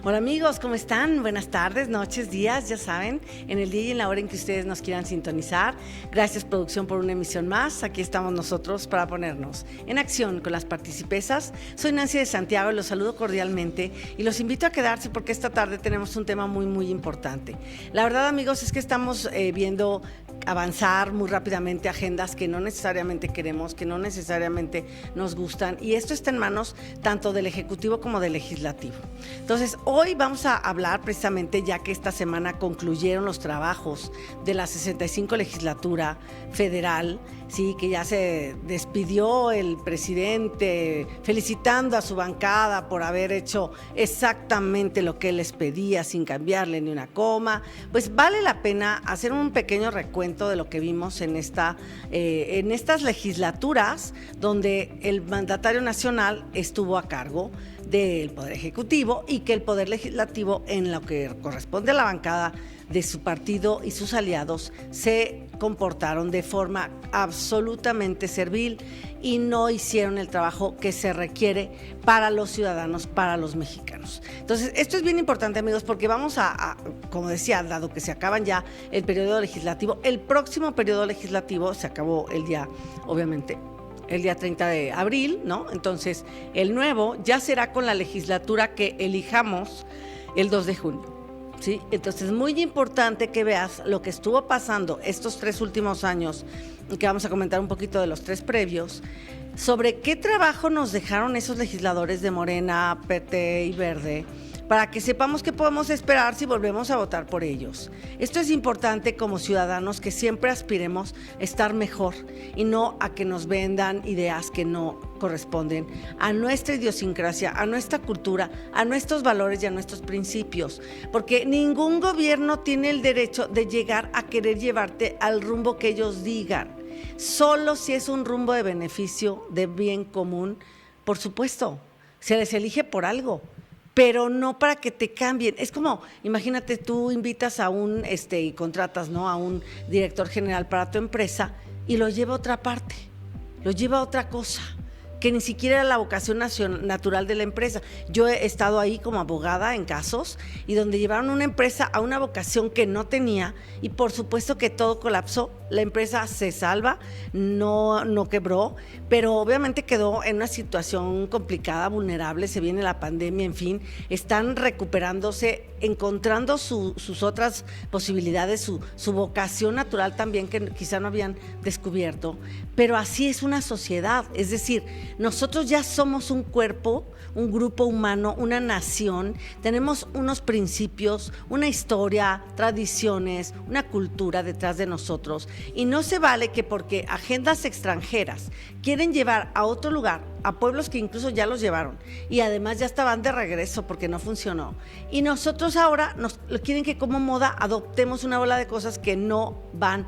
Hola amigos, ¿cómo están? Buenas tardes, noches, días, ya saben, en el día y en la hora en que ustedes nos quieran sintonizar. Gracias producción por una emisión más. Aquí estamos nosotros para ponernos en acción con las participesas. Soy Nancy de Santiago y los saludo cordialmente y los invito a quedarse porque esta tarde tenemos un tema muy importante. La verdad amigos es que estamos viendo avanzar muy rápidamente agendas que no necesariamente queremos, que no necesariamente nos gustan, y esto está en manos tanto del Ejecutivo como del Legislativo. Entonces, hoy vamos a hablar precisamente, ya que esta semana concluyeron los trabajos de la 65 legislatura federal, sí, que ya se despidió el presidente felicitando a su bancada por haber hecho exactamente lo que él les pedía sin cambiarle ni una coma. Pues vale la pena hacer un pequeño recuento de lo que vimos en estas legislaturas donde el mandatario nacional estuvo a cargo del Poder Ejecutivo y que el Poder Legislativo, en lo que corresponde a la bancada de su partido y sus aliados, se comportaron de forma absolutamente servil y no hicieron el trabajo que se requiere para los ciudadanos, para los mexicanos. Entonces, esto es bien importante, amigos, porque vamos como decía, dado que se acaban ya el periodo legislativo, el próximo periodo legislativo se acabó el día 30 de abril, ¿no? Entonces, el nuevo ya será con la legislatura que elijamos el 2 de junio. ¿Sí? Entonces es muy importante que veas lo que estuvo pasando estos 3 últimos años, que vamos a comentar un poquito de los 3 previos, sobre qué trabajo nos dejaron esos legisladores de Morena, PT y Verde, para que sepamos qué podemos esperar si volvemos a votar por ellos. Esto es importante como ciudadanos, que siempre aspiremos a estar mejor y no a que nos vendan ideas que no corresponden a nuestra idiosincrasia, a nuestra cultura, a nuestros valores y a nuestros principios, porque ningún gobierno tiene el derecho de llegar a querer llevarte al rumbo que ellos digan, solo si es un rumbo de beneficio, de bien común. Por supuesto, se les elige por algo, pero no para que te cambien. Es como, imagínate, tú invitas a y contratas, ¿no?, a un director general para tu empresa y lo lleva a otra parte, lo lleva a otra cosa, que ni siquiera era la vocación natural de la empresa. Yo he estado ahí como abogada en casos y donde llevaron una empresa a una vocación que no tenía y por supuesto que todo colapsó. La empresa se salva, no quebró, pero obviamente quedó en una situación complicada, vulnerable, se viene la pandemia, en fin, están recuperándose, encontrando sus otras posibilidades, su vocación natural también, que quizá no habían descubierto, pero así es una sociedad. Es decir, nosotros ya somos un cuerpo, un grupo humano, una nación, tenemos unos principios, una historia, tradiciones, una cultura detrás de nosotros, y no se vale que porque agendas extranjeras quieren llevar a otro lugar, a pueblos que incluso ya los llevaron y además ya estaban de regreso porque no funcionó, y nosotros ahora quieren que como moda adoptemos una bola de cosas que no van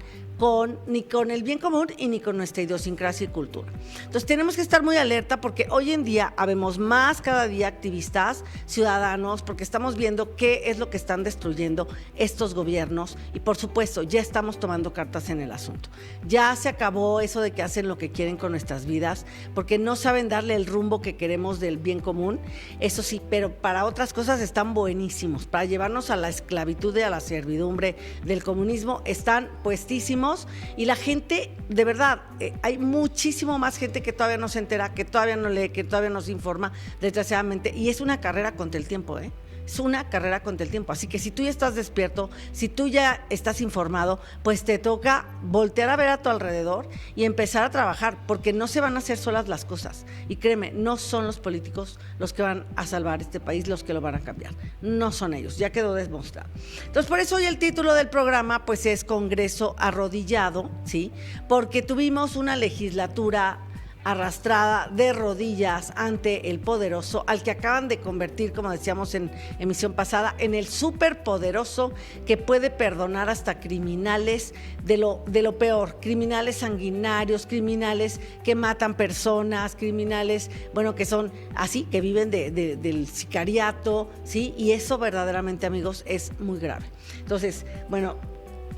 ni con el bien común y ni con nuestra idiosincrasia y cultura. Entonces tenemos que estar muy alerta, porque hoy en día habemos más cada día activistas, ciudadanos, porque estamos viendo qué es lo que están destruyendo estos gobiernos y por supuesto ya estamos tomando cartas en el asunto. Ya se acabó eso de que hacen lo que quieren con nuestras vidas, porque no saben darle el rumbo que queremos del bien común, eso sí, pero para otras cosas están buenísimos, para llevarnos a la esclavitud y a la servidumbre del comunismo están puestísimos. Y la gente, de verdad, hay muchísimo más gente que todavía no se entera, que todavía no lee, que todavía no se informa, desgraciadamente, y es una carrera contra el tiempo, es una carrera contra el tiempo. Así que si tú ya estás despierto, si tú ya estás informado, pues te toca voltear a ver a tu alrededor y empezar a trabajar, porque no se van a hacer solas las cosas. Y créeme, no son los políticos los que van a salvar este país, los que lo van a cambiar. No son ellos, ya quedó demostrado. Entonces, por eso hoy el título del programa pues es Congreso Arrodillado, ¿sí? Porque tuvimos una legislatura arrastrada de rodillas ante el poderoso, al que acaban de convertir, como decíamos en emisión pasada, en el superpoderoso que puede perdonar hasta criminales de lo peor, criminales sanguinarios, criminales que matan personas, criminales, bueno, que son así, que viven del sicariato, ¿sí? Y eso verdaderamente, amigos, es muy grave. Entonces, bueno,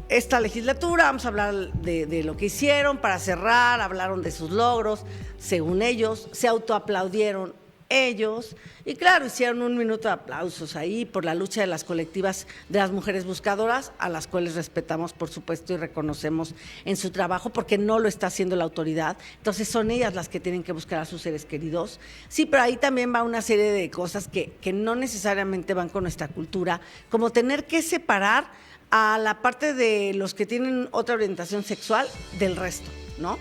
esta legislatura, vamos a hablar de lo que hicieron para cerrar, hablaron de sus logros, según ellos, se autoaplaudieron ellos. Y claro, hicieron un minuto de aplausos ahí por la lucha de las colectivas de las mujeres buscadoras, a las cuales respetamos, por supuesto, y reconocemos en su trabajo, porque no lo está haciendo la autoridad. Entonces son ellas las que tienen que buscar a sus seres queridos. Sí, pero ahí también va una serie de cosas que no necesariamente van con nuestra cultura, como tener que separar a la parte de los que tienen otra orientación sexual del resto, ¿no?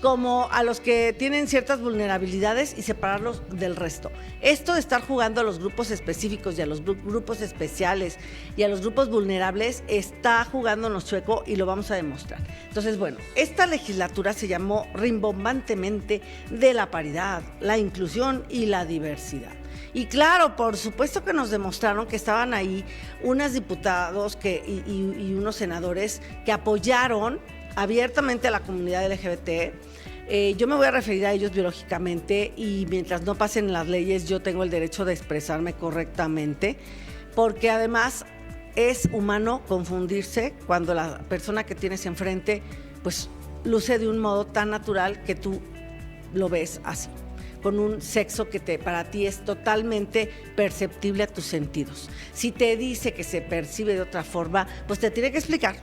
Como a los que tienen ciertas vulnerabilidades y separarlos del resto. Esto de estar jugando a los grupos específicos y a los grupos especiales y a los grupos vulnerables está jugándonos chueco y lo vamos a demostrar. Entonces, bueno, esta legislatura se llamó rimbombantemente de la paridad, la inclusión y la diversidad. Y claro, por supuesto que nos demostraron que estaban ahí unos diputados y unos senadores que apoyaron abiertamente a la comunidad LGBT. Yo me voy a referir a ellos biológicamente y mientras no pasen las leyes yo tengo el derecho de expresarme correctamente, porque además es humano confundirse cuando la persona que tienes enfrente pues luce de un modo tan natural que tú lo ves así, con un sexo que para ti es totalmente perceptible a tus sentidos. Si te dice que se percibe de otra forma, pues te tiene que explicar.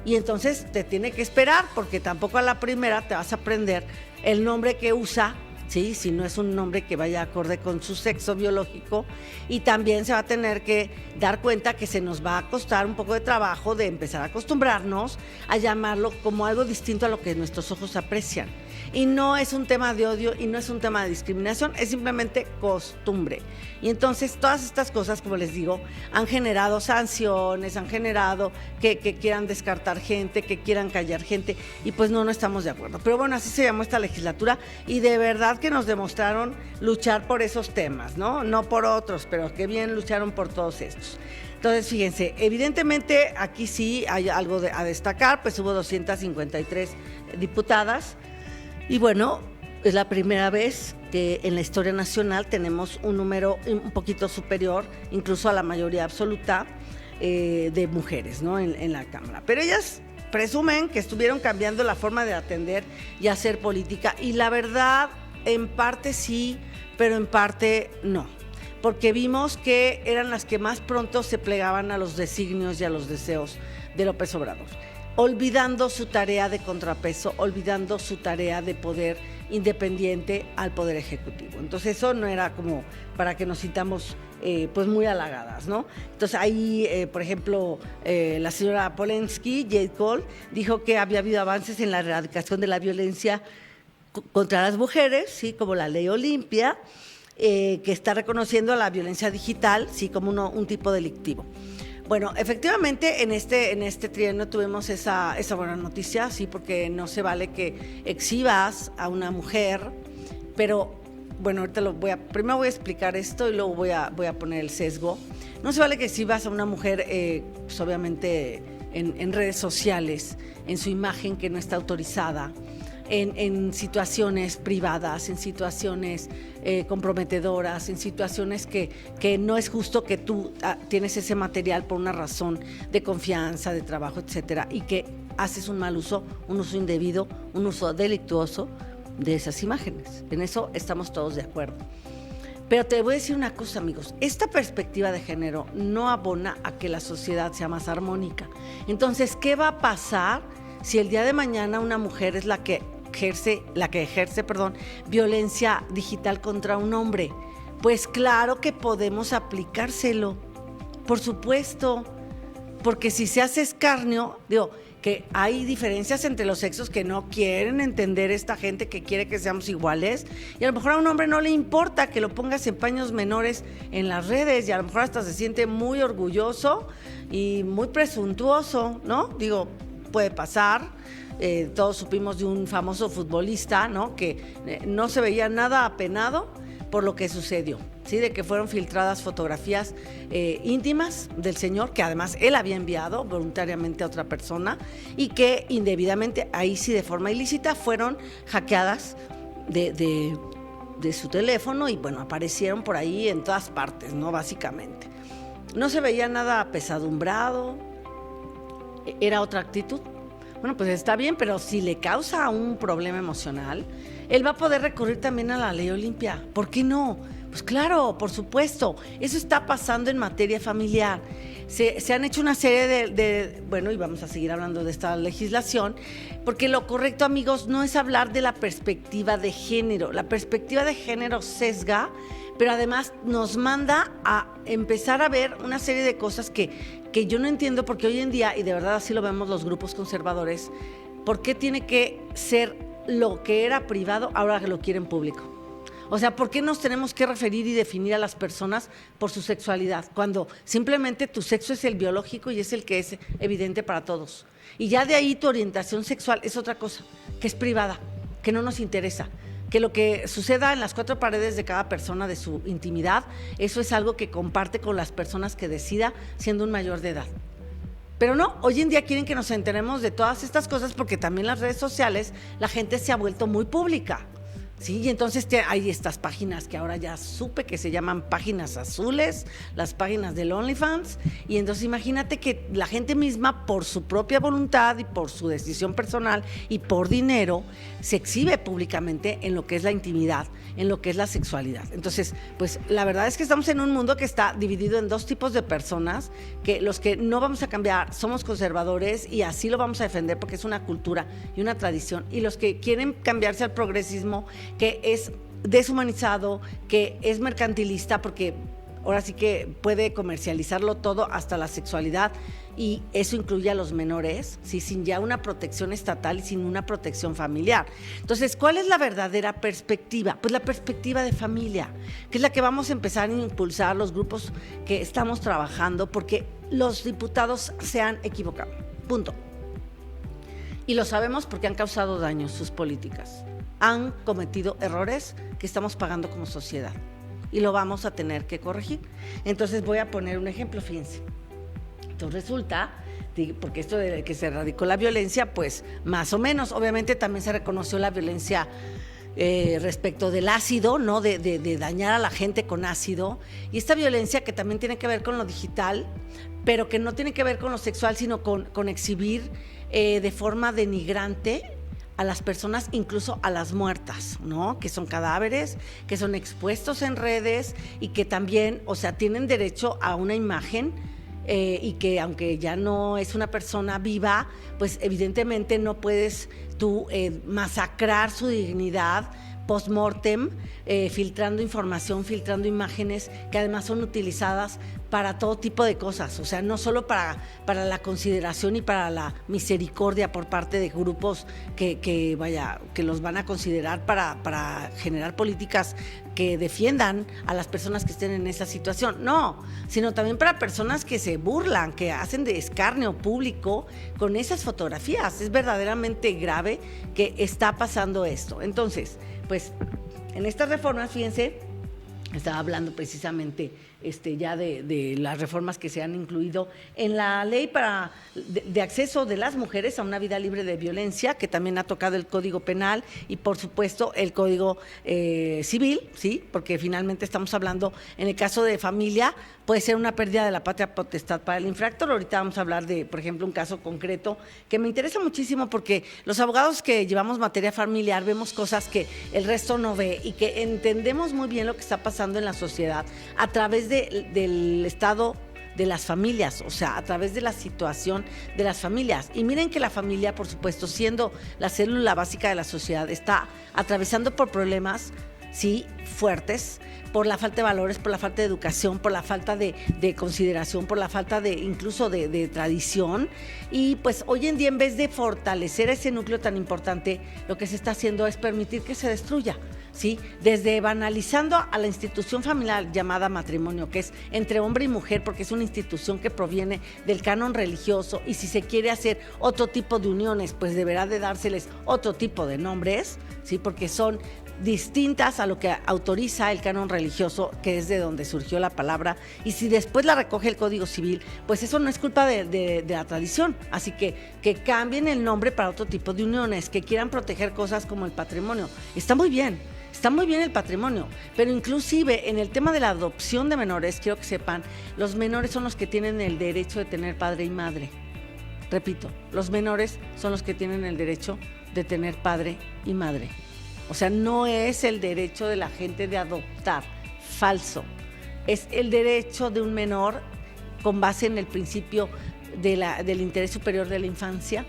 Y entonces te tiene que esperar, porque tampoco a la primera te vas a aprender el nombre que usa, ¿sí? Si no es un nombre que vaya acorde con su sexo biológico. Y también se va a tener que dar cuenta que se nos va a costar un poco de trabajo de empezar a acostumbrarnos a llamarlo como algo distinto a lo que nuestros ojos aprecian. Y no es un tema de odio y no es un tema de discriminación, es simplemente costumbre. Y entonces todas estas cosas, como les digo, han generado sanciones, han generado que quieran descartar gente, que quieran callar gente, y pues no estamos de acuerdo. Pero bueno, así se llamó esta legislatura y de verdad que nos demostraron luchar por esos temas, ¿no? No por otros, pero qué bien lucharon por todos estos. Entonces, fíjense, evidentemente aquí sí hay algo a destacar, pues hubo 253 diputadas. Y bueno, es la primera vez que en la historia nacional tenemos un número un poquito superior, incluso a la mayoría absoluta, de mujeres, ¿no? en la Cámara. Pero ellas presumen que estuvieron cambiando la forma de atender y hacer política. Y la verdad, en parte sí, pero en parte no. Porque vimos que eran las que más pronto se plegaban a los designios y a los deseos de López Obrador, olvidando su tarea de contrapeso, olvidando su tarea de poder independiente al Poder Ejecutivo. Entonces eso no era como para que nos sintamos pues muy halagadas, ¿no? Entonces ahí, por ejemplo, la señora Polensky, Jade Cole, dijo que había habido avances en la erradicación de la violencia contra las mujeres, ¿sí? Como la ley Olimpia, que está reconociendo la violencia digital, sí, como un tipo delictivo. Bueno, efectivamente en este trienio tuvimos esa buena noticia, sí, porque no se vale que exhibas a una mujer, pero bueno, ahorita primero voy a explicar esto y luego voy a poner el sesgo. No se vale que exhibas a una mujer, pues obviamente en redes sociales, en su imagen que no está autorizada, en situaciones privadas, en situaciones comprometedoras, en situaciones que no es justo que tú tienes ese material por una razón de confianza, de trabajo, etcétera, y que haces un mal uso, un uso indebido, un uso delictuoso de esas imágenes. En eso estamos todos de acuerdo. Pero te voy a decir una cosa, amigos, esta perspectiva de género no abona a que la sociedad sea más armónica. Entonces, ¿qué va a pasar si el día de mañana una mujer es la que ejerce violencia digital contra un hombre? Pues claro que podemos aplicárselo, por supuesto, porque si se hace escarnio, digo, que hay diferencias entre los sexos que no quieren entender esta gente que quiere que seamos iguales, y a lo mejor a un hombre no le importa que lo pongas en paños menores en las redes, y a lo mejor hasta se siente muy orgulloso y muy presuntuoso, ¿no? Digo, puede pasar. Todos supimos de un famoso futbolista, ¿no? Que no se veía nada apenado por lo que sucedió, ¿sí? De que fueron filtradas fotografías íntimas del señor, que además él había enviado voluntariamente a otra persona, y que indebidamente, ahí sí de forma ilícita, fueron hackeadas de su teléfono y bueno, aparecieron por ahí en todas partes, ¿no? Básicamente. No se veía nada apesadumbrado, era otra actitud. Bueno, pues está bien, pero si le causa un problema emocional, él va a poder recurrir también a la ley Olimpia. ¿Por qué no? Pues claro, por supuesto. Eso está pasando en materia familiar. Se han hecho una serie bueno, y vamos a seguir hablando de esta legislación, porque lo correcto, amigos, no es hablar de la perspectiva de género. La perspectiva de género sesga, pero además nos manda a empezar a ver una serie de cosas que yo no entiendo, porque hoy en día, y de verdad así lo vemos los grupos conservadores, ¿por qué tiene que ser lo que era privado ahora que lo quieren público? O sea, ¿por qué nos tenemos que referir y definir a las personas por su sexualidad? Cuando simplemente tu sexo es el biológico y es el que es evidente para todos. Y ya de ahí tu orientación sexual es otra cosa, que es privada, que no nos interesa. Que lo que suceda en las cuatro paredes de cada persona, de su intimidad, eso es algo que comparte con las personas que decida siendo un mayor de edad. Pero no, hoy en día quieren que nos enteremos de todas estas cosas porque también en las redes sociales la gente se ha vuelto muy pública. Sí, y entonces hay estas páginas que ahora ya supe que se llaman páginas azules, las páginas del OnlyFans, y entonces imagínate que la gente misma, por su propia voluntad y por su decisión personal y por dinero, se exhibe públicamente en lo que es la intimidad, en lo que es la sexualidad. Entonces, pues la verdad es que estamos en un mundo que está dividido en dos tipos de personas, que los que no vamos a cambiar somos conservadores y así lo vamos a defender porque es una cultura y una tradición, y los que quieren cambiarse al progresismo, que es deshumanizado, que es mercantilista, porque ahora sí que puede comercializarlo todo, hasta la sexualidad, y eso incluye a los menores, ¿sí? Sin ya una protección estatal y sin una protección familiar. Entonces, ¿cuál es la verdadera perspectiva? Pues la perspectiva de familia, que es la que vamos a empezar a impulsar los grupos que estamos trabajando, porque los diputados se han equivocado, punto. Y lo sabemos porque han causado daños sus políticas. Han cometido errores que estamos pagando como sociedad y lo vamos a tener que corregir. Entonces voy a poner un ejemplo, fíjense. Entonces resulta, porque esto de que se erradicó la violencia, pues más o menos, obviamente también se reconoció la violencia respecto del ácido, ¿no? De dañar a la gente con ácido, y esta violencia que también tiene que ver con lo digital, pero que no tiene que ver con lo sexual, sino con exhibir de forma denigrante a las personas, incluso a las muertas, ¿no? Que son cadáveres, que son expuestos en redes y que también, o sea, tienen derecho a una imagen y que aunque ya no es una persona viva, pues evidentemente no puedes tú masacrar su dignidad post-mortem, filtrando información, filtrando imágenes que además son utilizadas para todo tipo de cosas, o sea, no solo para la consideración y para la misericordia por parte de grupos que los van a considerar para generar políticas que defiendan a las personas que estén en esa situación, no, sino también para personas que se burlan, que hacen de escarnio público con esas fotografías. Es verdaderamente grave que está pasando esto. Entonces, pues en estas reformas, fíjense, estaba hablando precisamente ya de las reformas que se han incluido en la ley de acceso de las mujeres a una vida libre de violencia, que también ha tocado el Código Penal y por supuesto el Código Civil, sí, porque finalmente estamos hablando, en el caso de familia, puede ser una pérdida de la patria potestad para el infractor. Ahorita vamos a hablar de, por ejemplo, un caso concreto que me interesa muchísimo porque los abogados que llevamos materia familiar vemos cosas que el resto no ve y que entendemos muy bien lo que está pasando en la sociedad a través del estado de las familias, o sea, a través de la situación de las familias. Y miren que la familia, por supuesto, siendo la célula básica de la sociedad, está atravesando por problemas, sí, fuertes, por la falta de valores, por la falta de educación, por la falta de consideración, por la falta incluso de tradición. Y pues hoy en día, en vez de fortalecer ese núcleo tan importante, lo que se está haciendo es permitir que se destruya, ¿sí? Desde banalizando a la institución familiar llamada matrimonio, que es entre hombre y mujer, porque es una institución que proviene del canon religioso, y si se quiere hacer otro tipo de uniones, pues deberá de dárseles otro tipo de nombres, ¿sí? Porque son distintas a lo que autoriza el canon religioso, que es de donde surgió la palabra, y si después la recoge el Código Civil, pues eso no es culpa de la tradición. Así que cambien el nombre para otro tipo de uniones, que quieran proteger cosas como el patrimonio. Está muy bien el patrimonio, pero inclusive en el tema de la adopción de menores, quiero que sepan, los menores son los que tienen el derecho de tener padre y madre. repito, los menores son los que tienen el derecho de tener padre y madre. O sea, no es el derecho de la gente de adoptar, falso. Es el derecho de un menor con base en el principio del interés superior de la infancia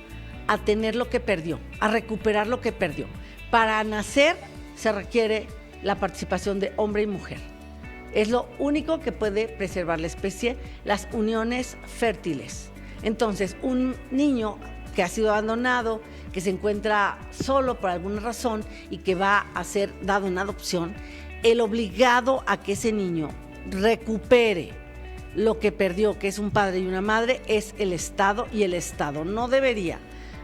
a tener lo que perdió, a recuperar lo que perdió. Para nacer se requiere la participación de hombre y mujer. Es lo único que puede preservar la especie, las uniones fértiles. Entonces, un niño que ha sido abandonado, que se encuentra solo por alguna razón y que va a ser dado en adopción, el obligado a que ese niño recupere lo que perdió, que es un padre y una madre, es el Estado, y el Estado no debería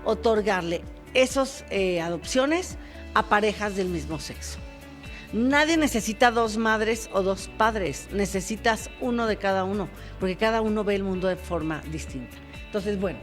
otorgarle esas adopciones a parejas del mismo sexo. Nadie necesita dos madres o dos padres, necesitas uno de cada uno, porque cada uno ve el mundo de forma distinta. Entonces, bueno,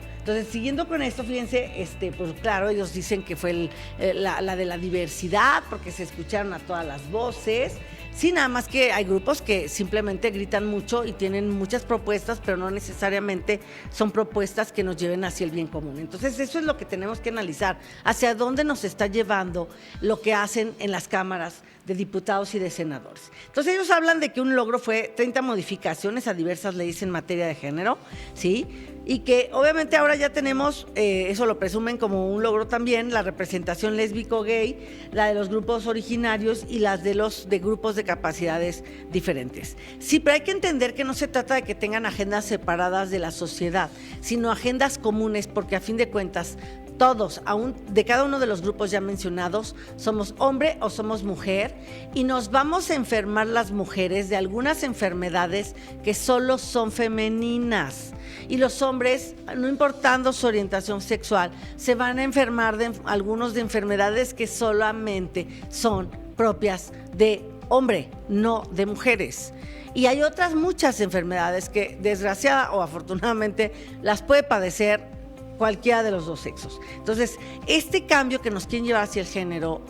siguiendo con esto, fíjense, pues claro, ellos dicen que fue la de la diversidad, porque se escucharon a todas las voces. Sí, nada más que hay grupos que simplemente gritan mucho y tienen muchas propuestas, pero no necesariamente son propuestas que nos lleven hacia el bien común. Entonces, eso es lo que tenemos que analizar, hacia dónde nos está llevando lo que hacen en las cámaras de diputados y de senadores. Entonces, ellos hablan de que un logro fue 30 modificaciones a diversas leyes en materia de género, ¿sí? Y que obviamente ahora ya tenemos, eso lo presumen como un logro también, la representación lésbico-gay, la de los grupos originarios y las de los de grupos de capacidades diferentes. Sí, pero hay que entender que no se trata de que tengan agendas separadas de la sociedad, sino agendas comunes, porque a fin de cuentas todos, aún de cada uno de los grupos ya mencionados, somos hombre o somos mujer, y nos vamos a enfermar las mujeres de algunas enfermedades que solo son femeninas. Y los hombres, no importando su orientación sexual, se van a enfermar de algunos de enfermedades que solamente son propias de hombre, no de mujeres. Y hay otras muchas enfermedades que, desgraciada o afortunadamente, las puede padecer cualquiera de los dos sexos. Entonces, este cambio que nos quieren llevar hacia el género,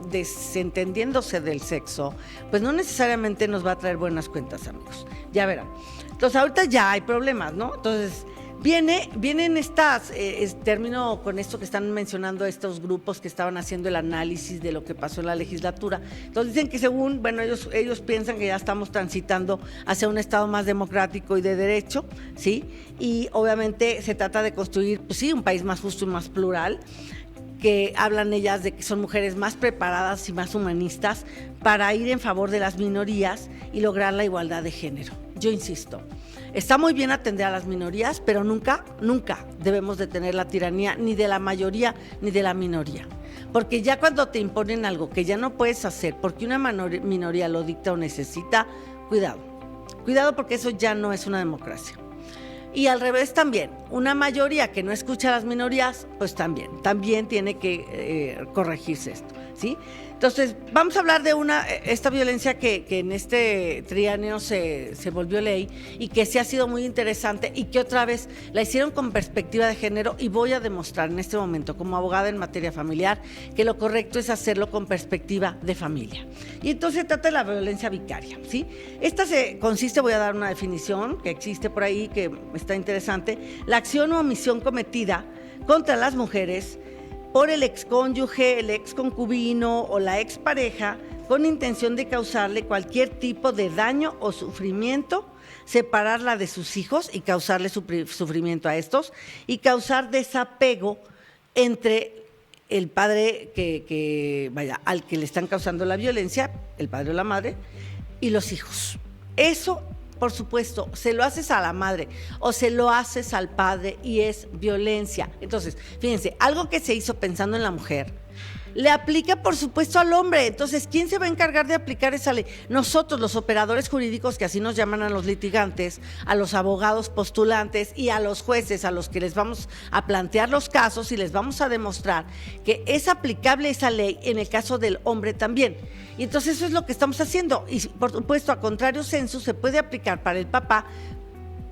desentendiéndose del sexo, pues no necesariamente nos va a traer buenas cuentas, amigos. Ya verán. Entonces, ahorita ya hay problemas, ¿no? Entonces, vienen estas, termino con esto que están mencionando estos grupos que estaban haciendo el análisis de lo que pasó en la legislatura. Entonces dicen que según, bueno, ellos piensan que ya estamos transitando hacia un Estado más democrático y de derecho, ¿sí? Y obviamente se trata de construir, pues sí, un país más justo y más plural, que hablan ellas de que son mujeres más preparadas y más humanistas para ir en favor de las minorías y lograr la igualdad de género. Yo insisto, está muy bien atender a las minorías, pero nunca debemos de tener la tiranía ni de la mayoría ni de la minoría. Porque ya cuando te imponen algo que ya no puedes hacer porque una minoría lo dicta o necesita, cuidado porque eso ya no es una democracia. Y al revés también, una mayoría que no escucha a las minorías, pues también tiene que corregirse esto, ¿sí? Entonces, vamos a hablar de esta violencia que en este trienio se volvió ley y que sí ha sido muy interesante y que otra vez la hicieron con perspectiva de género, y voy a demostrar en este momento como abogada en materia familiar que lo correcto es hacerlo con perspectiva de familia. Y entonces se trata de la violencia vicaria, ¿sí? Esta consiste, voy a dar una definición que existe por ahí que está interesante: la acción o omisión cometida contra las mujeres por el excónyuge, el exconcubino o la expareja con intención de causarle cualquier tipo de daño o sufrimiento, separarla de sus hijos y causarle sufrimiento a estos, y causar desapego entre el padre al que le están causando la violencia, el padre o la madre, y los hijos. Eso, por supuesto, se lo haces a la madre o se lo haces al padre y es violencia. Entonces, fíjense, algo que se hizo pensando en la mujer, le aplica, por supuesto, al hombre. Entonces, ¿quién se va a encargar de aplicar esa ley? Nosotros, los operadores jurídicos, que así nos llaman a los litigantes, a los abogados postulantes y a los jueces a los que les vamos a plantear los casos y les vamos a demostrar que es aplicable esa ley en el caso del hombre también. Y entonces eso es lo que estamos haciendo. Y por supuesto, a contrario censo, se puede aplicar para el papá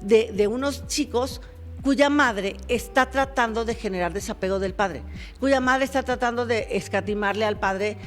de unos chicos cuya madre está tratando de generar desapego del padre, cuya madre está tratando de escatimarle al padre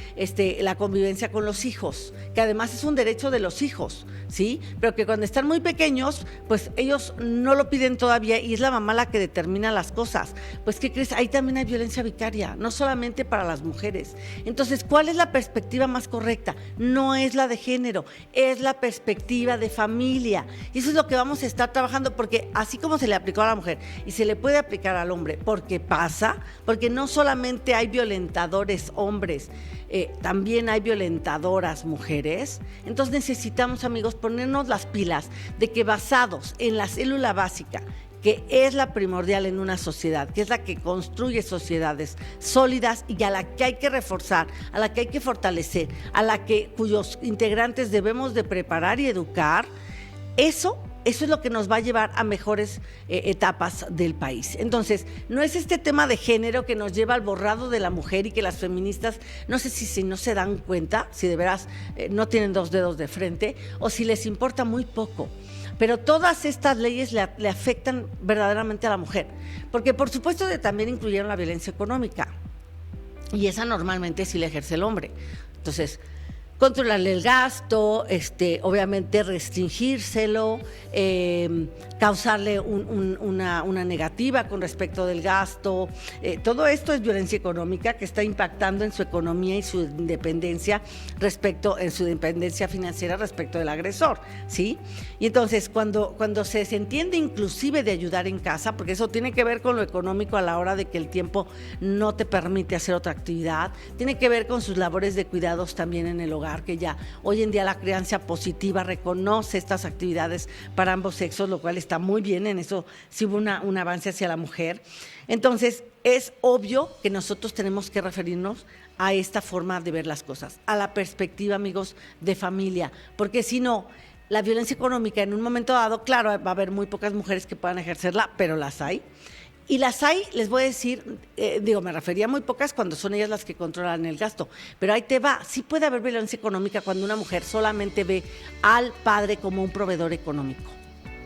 la convivencia con los hijos, que además es un derecho de los hijos, ¿sí? Pero que cuando están muy pequeños, pues ellos no lo piden todavía y es la mamá la que determina las cosas. Pues, ¿qué crees? Ahí también hay violencia vicaria, no solamente para las mujeres. Entonces, ¿cuál es la perspectiva más correcta? No es la de género, es la perspectiva de familia. Y eso es lo que vamos a estar trabajando, porque así como se le aplicó a la mujer y se le puede aplicar al hombre, porque pasa, porque no solamente hay violentadores hombres, también hay violentadoras mujeres. Entonces necesitamos, amigos, ponernos las pilas de que basados en la célula básica, que es la primordial en una sociedad, que es la que construye sociedades sólidas y a la que hay que reforzar, a la que hay que fortalecer, cuyos integrantes debemos de preparar y educar, eso es lo que nos va a llevar a mejores etapas del país. Entonces, no es este tema de género que nos lleva al borrado de la mujer y que las feministas, no sé si no se dan cuenta, si de veras no tienen dos dedos de frente o si les importa muy poco. Pero todas estas leyes le afectan verdaderamente a la mujer, porque por supuesto también incluyeron la violencia económica y esa normalmente sí la ejerce el hombre. Entonces, controlarle el gasto, obviamente restringírselo, causarle una negativa con respecto del gasto. Todo esto es violencia económica que está impactando en su economía y su independencia en su independencia financiera respecto del agresor, ¿sí? Y entonces, cuando se entiende inclusive de ayudar en casa, porque eso tiene que ver con lo económico a la hora de que el tiempo no te permite hacer otra actividad, tiene que ver con sus labores de cuidados también en el hogar, que ya hoy en día la crianza positiva reconoce estas actividades para ambos sexos, lo cual está muy bien, en eso sí hubo un avance hacia la mujer. Entonces, es obvio que nosotros tenemos que referirnos a esta forma de ver las cosas, a la perspectiva, amigos, de familia, porque si no, la violencia económica en un momento dado, claro, va a haber muy pocas mujeres que puedan ejercerla, pero las hay. Y las hay, les voy a decir, me refería a muy pocas cuando son ellas las que controlan el gasto, pero ahí te va, sí puede haber violencia económica cuando una mujer solamente ve al padre como un proveedor económico,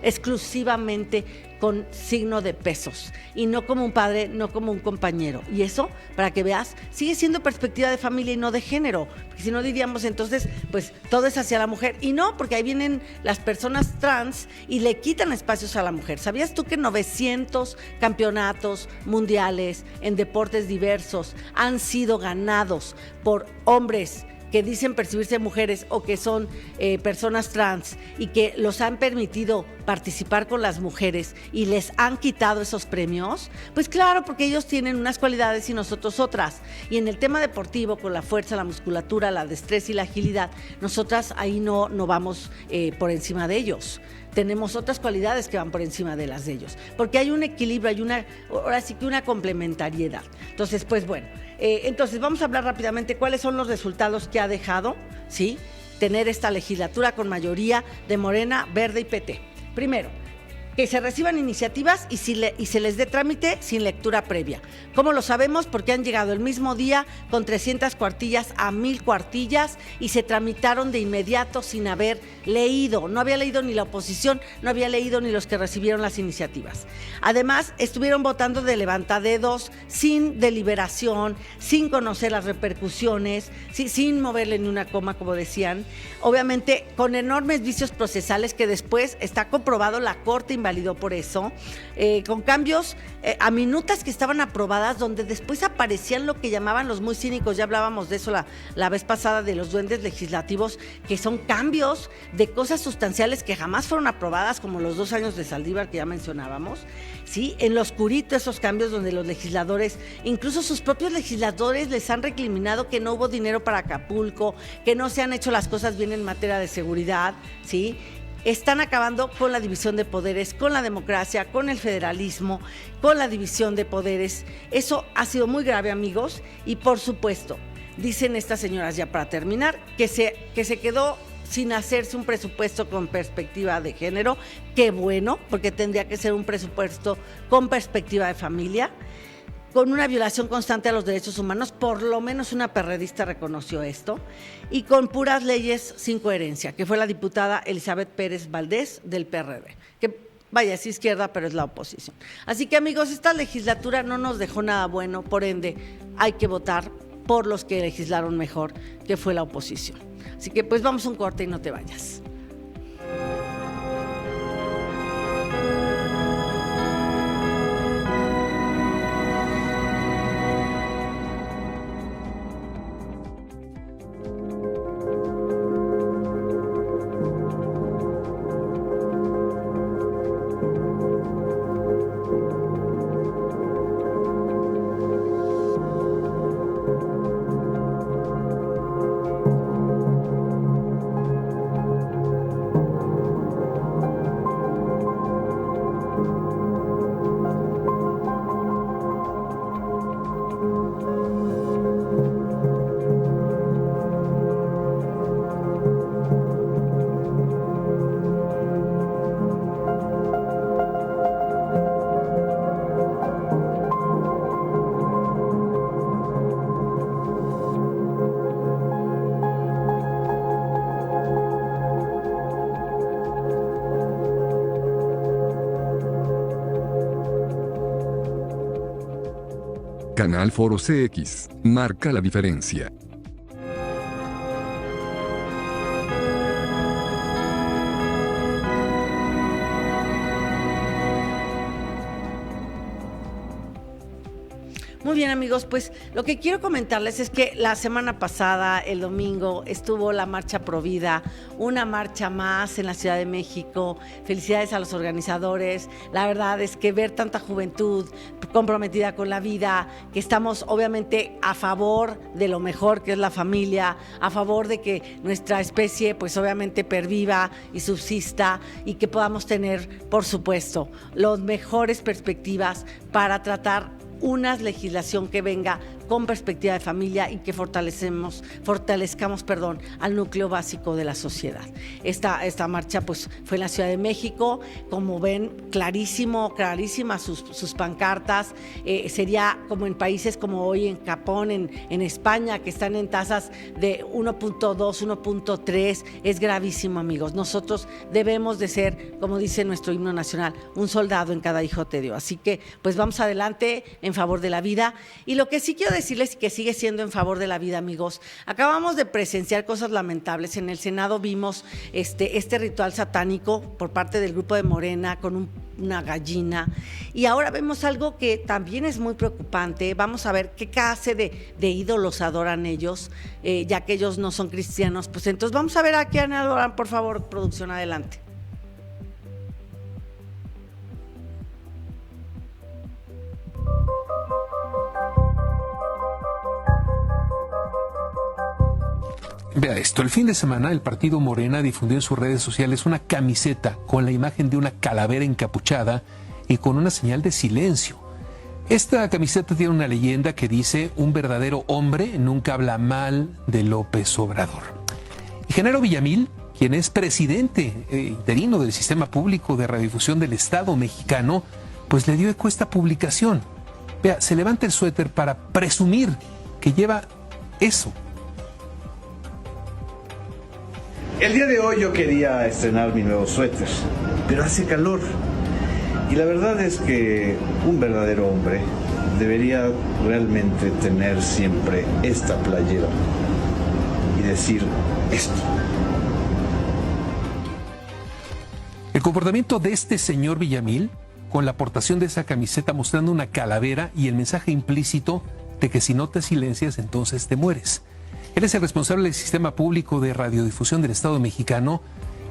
exclusivamente con signo de pesos y no como un padre, no como un compañero. Y eso, para que veas, sigue siendo perspectiva de familia y no de género, porque si no diríamos entonces, pues todo es hacia la mujer, y no, porque ahí vienen las personas trans y le quitan espacios a la mujer. ¿Sabías tú que 900 campeonatos mundiales en deportes diversos han sido ganados por hombres que dicen percibirse mujeres o que son personas trans y que los han permitido participar con las mujeres y les han quitado esos premios? Pues claro, porque ellos tienen unas cualidades y nosotros otras. Y en el tema deportivo, con la fuerza, la musculatura, la destreza y la agilidad, nosotras ahí no vamos por encima de ellos. Tenemos otras cualidades que van por encima de las de ellos, porque hay un equilibrio, ahora sí que una complementariedad. Entonces, pues bueno, entonces vamos a hablar rápidamente cuáles son los resultados que ha dejado, ¿sí?, tener esta legislatura con mayoría de Morena, Verde y PT. Primero, que se reciban iniciativas y se les dé trámite sin lectura previa. ¿Cómo lo sabemos? Porque han llegado el mismo día con 300 cuartillas a 1000 cuartillas y se tramitaron de inmediato sin haber leído. No había leído ni la oposición, no había leído ni los que recibieron las iniciativas. Además, estuvieron votando de levantadedos, sin deliberación, sin conocer las repercusiones, sin moverle ni una coma, como decían. Obviamente, con enormes vicios procesales que después está comprobado, la Corte invalidó por eso, con cambios a minutas que estaban aprobadas, donde después aparecían lo que llamaban los muy cínicos, ya hablábamos de eso la vez pasada, de los duendes legislativos, que son cambios de cosas sustanciales que jamás fueron aprobadas, como los 2 años de Saldívar que ya mencionábamos, ¿sí? En lo oscurito, esos cambios donde los legisladores, incluso sus propios legisladores, les han recriminado que no hubo dinero para Acapulco, que no se han hecho las cosas bien en materia de seguridad, ¿sí? Están acabando con la división de poderes, con la democracia, con el federalismo, con la división de poderes. Eso ha sido muy grave, amigos, y por supuesto, dicen estas señoras, ya para terminar, que se quedó sin hacerse un presupuesto con perspectiva de género. Qué bueno, porque tendría que ser un presupuesto con perspectiva de familia, con una violación constante a los derechos humanos, por lo menos una perredista reconoció esto, y con puras leyes sin coherencia, que fue la diputada Elizabeth Pérez Valdés del PRD, que vaya, es izquierda, pero es la oposición. Así que, amigos, esta legislatura no nos dejó nada bueno, por ende, hay que votar por los que legislaron mejor, que fue la oposición. Así que, pues, vamos a un corte y no te vayas. Canal Foro CX, marca la diferencia. Muy bien, amigos, pues lo que quiero comentarles es que la semana pasada, el domingo, estuvo la Marcha Provida, una marcha más en la Ciudad de México. Felicidades a los organizadores. La verdad es que ver tanta juventud comprometida con la vida, que estamos obviamente a favor de lo mejor que es la familia, a favor de que nuestra especie pues obviamente perviva y subsista y que podamos tener, por supuesto, las mejores perspectivas para tratar una legislación que venga con perspectiva de familia y que fortalezcamos, al núcleo básico de la sociedad. Esta marcha pues fue en la Ciudad de México, como ven, clarísimas sus pancartas. Sería como en países como hoy en Japón, en España, que están en tasas de 1.2, 1.3, es gravísimo, amigos. Nosotros debemos de ser, como dice nuestro himno nacional, un soldado en cada hijo te dio. Así que pues vamos adelante en favor de la vida. Y lo que sí quiero decirles que sigue siendo en favor de la vida, amigos. Acabamos de presenciar cosas lamentables. En el Senado vimos este ritual satánico por parte del grupo de Morena con una gallina. Y ahora vemos algo que también es muy preocupante. Vamos a ver qué clase de ídolos adoran ellos, ya que ellos no son cristianos. Pues entonces vamos a ver a quién adoran, por favor, producción, adelante. Vea esto, el fin de semana el partido Morena difundió en sus redes sociales una camiseta con la imagen de una calavera encapuchada y con una señal de silencio. Esta camiseta tiene una leyenda que dice: un verdadero hombre nunca habla mal de López Obrador. Y Genaro Villamil, quien es presidente interino del Sistema Público de Radiodifusión del Estado mexicano, pues le dio eco a esta publicación. Vea, se levanta el suéter para presumir que lleva eso. El día de hoy yo quería estrenar mi nuevo suéter, pero hace calor. Y la verdad es que un verdadero hombre debería realmente tener siempre esta playera y decir esto. El comportamiento de este señor Villamil, con la aportación de esa camiseta mostrando una calavera y el mensaje implícito de que si no te silencias, entonces te mueres. Él es el responsable del Sistema Público de Radiodifusión del Estado mexicano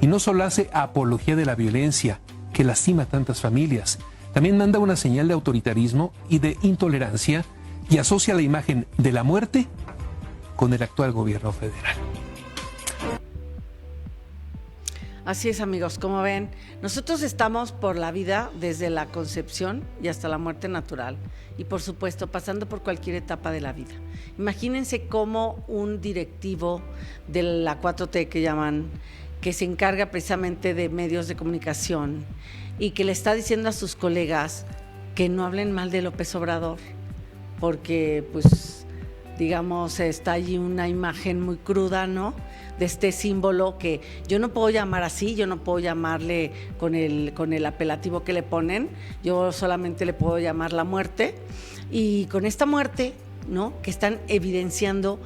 y no solo hace apología de la violencia que lastima a tantas familias, también manda una señal de autoritarismo y de intolerancia y asocia la imagen de la muerte con el actual gobierno federal. Así es, amigos, como ven, nosotros estamos por la vida desde la concepción y hasta la muerte natural y, por supuesto, pasando por cualquier etapa de la vida. Imagínense cómo un directivo de la 4T que llaman, que se encarga precisamente de medios de comunicación y que le está diciendo a sus colegas que no hablen mal de López Obrador, porque, pues, digamos, está allí una imagen muy cruda, ¿no?, de este símbolo que yo no puedo llamar así, yo no puedo llamarle con el apelativo que le ponen, yo solamente le puedo llamar la muerte, y con esta muerte, ¿no?, que están evidenciando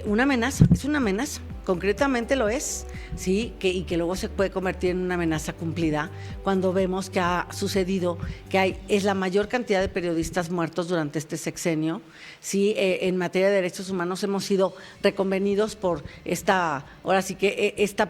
una amenaza, es una amenaza. Concretamente lo es, ¿sí? Y que luego se puede convertir en una amenaza cumplida cuando vemos que ha sucedido, que es la mayor cantidad de periodistas muertos durante este sexenio, ¿sí? En materia de derechos humanos hemos sido reconvenidos por esta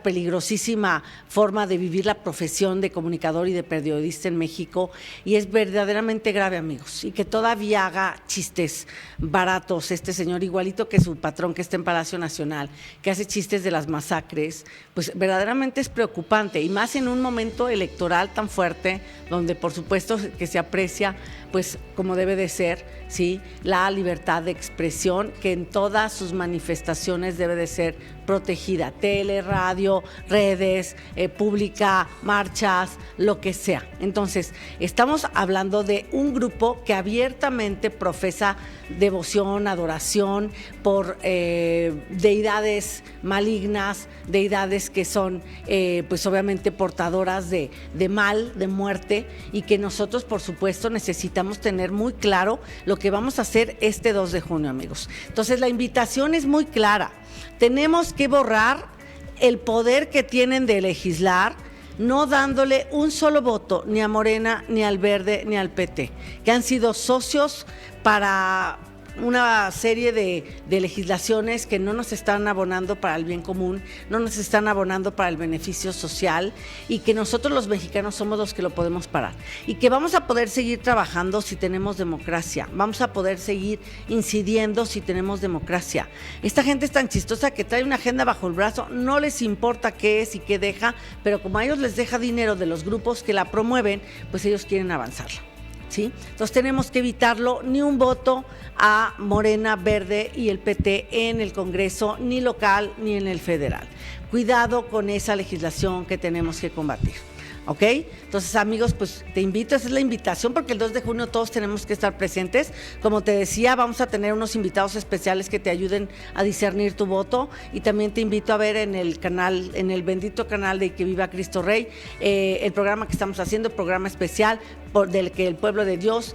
peligrosísima forma de vivir la profesión de comunicador y de periodista en México, y es verdaderamente grave, amigos, y que todavía haga chistes baratos este señor, igualito que su patrón que está en Palacio Nacional, que hace chistes de las masacres, pues verdaderamente es preocupante, y más en un momento electoral tan fuerte, donde por supuesto que se aprecia, pues como debe de ser, ¿sí?, la libertad de expresión, que en todas sus manifestaciones debe de ser protegida, tele, radio, redes, pública, marchas, lo que sea. Entonces, estamos hablando de un grupo que abiertamente profesa devoción, adoración por deidades malignas, deidades que son pues obviamente portadoras de mal, de muerte, y que nosotros por supuesto necesitamos tener muy claro lo que vamos a hacer este 2 de junio, amigos. Entonces la invitación es muy clara, tenemos que borrar el poder que tienen de legislar, no dándole un solo voto ni a Morena, ni al Verde, ni al PT, que han sido socios para una serie de legislaciones que no nos están abonando para el bien común, no nos están abonando para el beneficio social, y que nosotros los mexicanos somos los que lo podemos parar, y que vamos a poder seguir trabajando si tenemos democracia, vamos a poder seguir incidiendo si tenemos democracia. Esta gente es tan chistosa que trae una agenda bajo el brazo, no les importa qué es y qué deja, pero como a ellos les deja dinero de los grupos que la promueven, pues ellos quieren avanzarla, ¿sí? Entonces tenemos que evitarlo, ni un voto a Morena, Verde y el PT en el Congreso, ni local ni en el federal. Cuidado con esa legislación que tenemos que combatir, ¿ok? Entonces, amigos, pues te invito, esa es la invitación, porque el 2 de junio todos tenemos que estar presentes. Como te decía, vamos a tener unos invitados especiales que te ayuden a discernir tu voto, y también te invito a ver en el canal, en el bendito canal de Que Viva Cristo Rey, el programa que estamos haciendo, programa especial del que el pueblo de Dios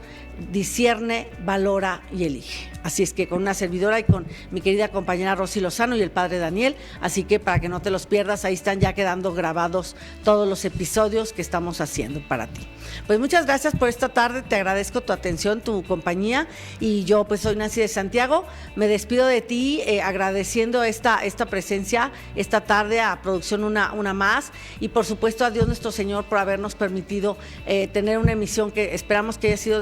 discierne, valora y elige. Así es que con una servidora y con mi querida compañera Rosy Lozano y el padre Daniel, así que para que no te los pierdas, ahí están ya quedando grabados todos los episodios que estamos haciendo para ti. Pues muchas gracias por esta tarde, te agradezco tu atención, tu compañía, y yo pues soy Nancy de Santiago, me despido de ti agradeciendo esta presencia esta tarde a Producción una más, y por supuesto a Dios nuestro Señor por habernos permitido tener una emisión que esperamos que haya sido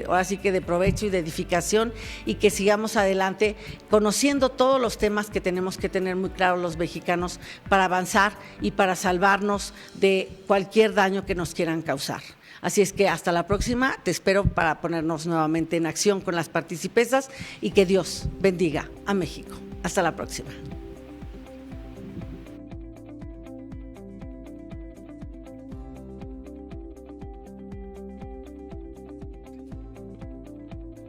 ahora sí que de provecho y de edificación, y que sigamos adelante conociendo todos los temas que tenemos que tener muy claros los mexicanos para avanzar y para salvarnos de cualquier daño que nos quieran causar. Así es que hasta la próxima, te espero para ponernos nuevamente en acción con las participesas, y que Dios bendiga a México. Hasta la próxima.